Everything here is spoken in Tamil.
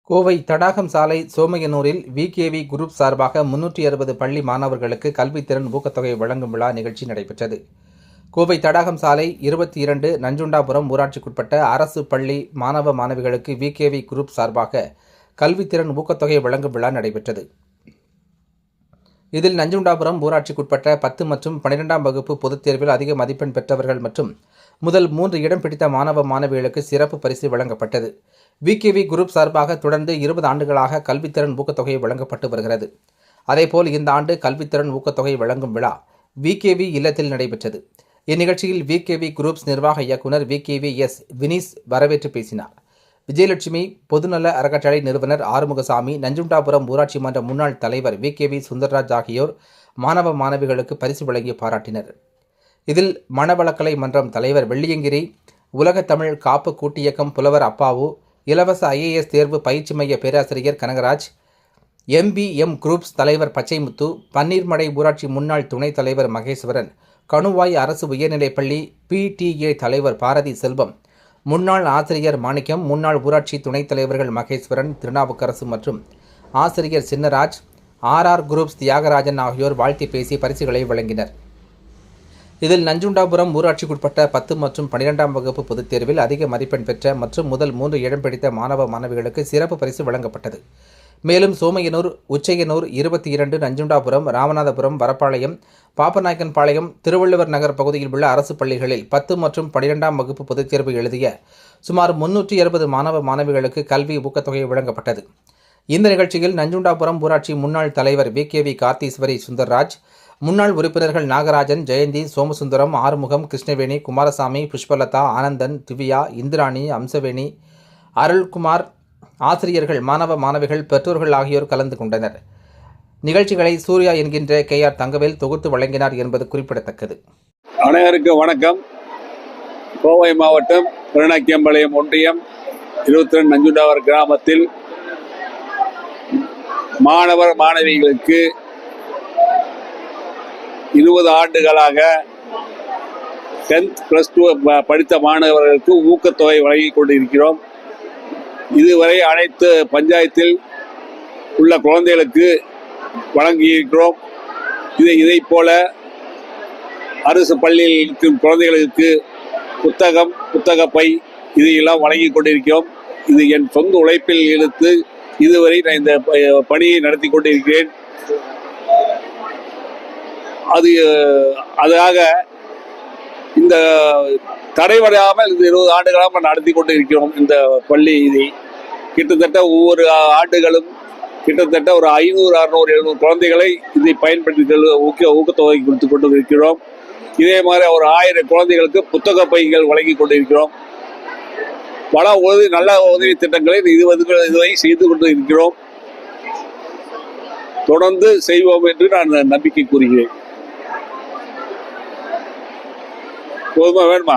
கோவை தடாகம் சாலை சோமையனூரில் விகேவி குரூப் சார்பாக 360 பள்ளி மாணவர்களுக்கு கல்வித்திறன் ஊக்கத்தொகை வழங்கும் விழா நிகழ்ச்சி நடைபெற்றது. கோவை தடாகம் சாலை 22 நஞ்சுண்டாபுரம் ஊராட்சிக்குட்பட்ட அரசு பள்ளி மாணவ மாணவிகளுக்கு விகேவி குரூப் சார்பாக கல்வித்திறன் ஊக்கத்தொகை வழங்கும் விழா நடைபெற்றது. இதில் நஞ்சுண்டாபுரம் ஊராட்சிக்குட்பட்ட 10 மற்றும் 12ஆம் வகுப்பு பொதுத் தேர்வில் அதிக மதிப்பெண் பெற்றவர்கள் மற்றும் முதல் 3 இடம் பிடித்த மாணவ மாணவிகளுக்கு சிறப்பு பரிசு வழங்கப்பட்டது. விகேவி குரூப் சார்பாக தொடர்ந்து 20 ஆண்டுகளாக கல்வித்திறன் ஊக்கத்தொகை வழங்கப்பட்டு வருகிறது. அதேபோல் இந்த ஆண்டு கல்வித்திறன் ஊக்கத்தொகை வழங்கும் விழா விகேவி இல்லத்தில் நடைபெற்றது. இந்நிகழ்ச்சியில் விகேவி குரூப்ஸ் நிர்வாக இயக்குநர் விகேவி எஸ் வினீஸ் வரவேற்று பேசினார். விஜயலட்சுமி பொதுநல அறக்கட்டளை நிறுவனர் ஆறுமுகசாமி, நஞ்சுண்டாபுரம் ஊராட்சி மன்ற முன்னாள் தலைவர் விகேவி சுந்தர்ராஜ் ஆகியோர் மாணவ மாணவிகளுக்கு பரிசு வழங்கி பாராட்டினர். இதில் மணவளக்கலை மன்றம் தலைவர் வெள்ளியங்கிரி, உலக தமிழ் காப்பு கூட்டியக்கம் புலவர் அப்பாவு, இலவச IAS தேர்வு பயிற்சி மைய பேராசிரியர் கனகராஜ், MBM குரூப்ஸ் தலைவர் பச்சைமுத்து, பன்னீர்மடை ஊராட்சி முன்னாள் துணைத் தலைவர் மகேஸ்வரன், கணுவாய் அரசு உயர்நிலைப்பள்ளி PTA தலைவர் பாரதி செல்வம், முன்னாள் ஆசிரியர் மாணிக்கம், முன்னாள் ஊராட்சி துணைத் தலைவர்கள் மகேஸ்வரன், திருநாவுக்கரசு மற்றும் ஆசிரியர் சின்னராஜ், RR குரூப்ஸ் தியாகராஜன் ஆகியோர் வாழ்த்தி பேசி பரிசுகளை வழங்கினர். இதில் நஞ்சுண்டாபுரம் ஊராட்சிக்குட்பட்ட 10 மற்றும் 12ஆம் வகுப்பு பொதுத் தேர்வில் அதிக மதிப்பெண் பெற்ற மற்றும் முதல் 3 இடம் பிடித்த மாணவ மாணவிகளுக்கு சிறப்பு பரிசு வழங்கப்பட்டது. மேலும் சோமையனூர், உச்சையனூர், 22 நஞ்சுண்டாபுரம், ராமநாதபுரம், வரப்பாளையம், பாப்பநாயக்கன்பாளையம், திருவள்ளுவர் நகர் பகுதியில் உள்ள அரசு பள்ளிகளில் 10 மற்றும் 12ஆம் வகுப்பு பொதுத் தேர்வு எழுதிய சுமார் 360 மாணவ மாணவிகளுக்கு கல்வி ஊக்கத்தொகை வழங்கப்பட்டது. இந்த நிகழ்ச்சியில் நஞ்சுண்டாபுரம் ஊராட்சி முன்னாள் தலைவர் விகேவி கார்த்தீஸ்வரி சுந்தர்ராஜ், முன்னாள் உறுப்பினர்கள் நாகராஜன், ஜெயந்தி, சோமசுந்தரம், ஆறுமுகம், கிருஷ்ணவேணி, குமாரசாமி, புஷ்பலதா, ஆனந்தன், திவ்யா, இந்திராணி, அம்சவேணி, அருள்குமார், ஆசிரியர்கள், மாணவ மாணவிகள், பெற்றோர்கள் ஆகியோர் கலந்து கொண்டனர். நிகழ்ச்சிகளை சூர்யா என்கின்ற KR தங்கவேல் தொகுத்து வழங்கினார் என்பது குறிப்பிடத்தக்கது. அனைவருக்கும் வணக்கம். கோவை மாவட்டம் திருநாக்கியம்பாளையம் ஒன்றியம் 22 நஞ்சுண்டாபுரம் கிராமத்தில் மாணவர் மாணவிகளுக்கு 20 ஆண்டுகளாக 10th +2 படித்த மாணவர்களுக்கு ஊக்கத்தொகை வழங்கிக் கொண்டிருக்கிறோம். இதுவரை அனைத்து பஞ்சாயத்தில் உள்ள குழந்தைகளுக்கு வழங்கியிருக்கிறோம். இதை போல அரசு பள்ளியில் இருக்கும் குழந்தைகளுக்கு புத்தகம், புத்தகப்பை இதையெல்லாம் வழங்கி கொண்டிருக்கிறோம். இது என் சொந்த உழைப்பில் இழுத்து இதுவரை நான் இந்த பணியை நடத்தி கொண்டிருக்கிறேன். அதுக்காக இந்த தடைவடையாமல் இந்த 20 ஆண்டுகளாக நடத்தி கொண்டு இருக்கிறோம். இந்த பள்ளி இதை கிட்டத்தட்ட ஒவ்வொரு ஆண்டுகளும் கிட்டத்தட்ட ஒரு 500, 600, 700 குழந்தைகளை இதை பயன்படுத்தி ஊக்கத்தொகை கொடுத்து கொண்டு இருக்கிறோம். இதே மாதிரி ஒரு 1000 குழந்தைகளுக்கு புத்தக பைகள் வழங்கி கொண்டிருக்கிறோம். பல நல்ல உதவி திட்டங்களை இதுவரை செய்து கொண்டு இருக்கிறோம். தொடர்ந்து செய்வோம் என்று நான் நம்பிக்கை கூறுகிறேன். போதுமா வேணுமா?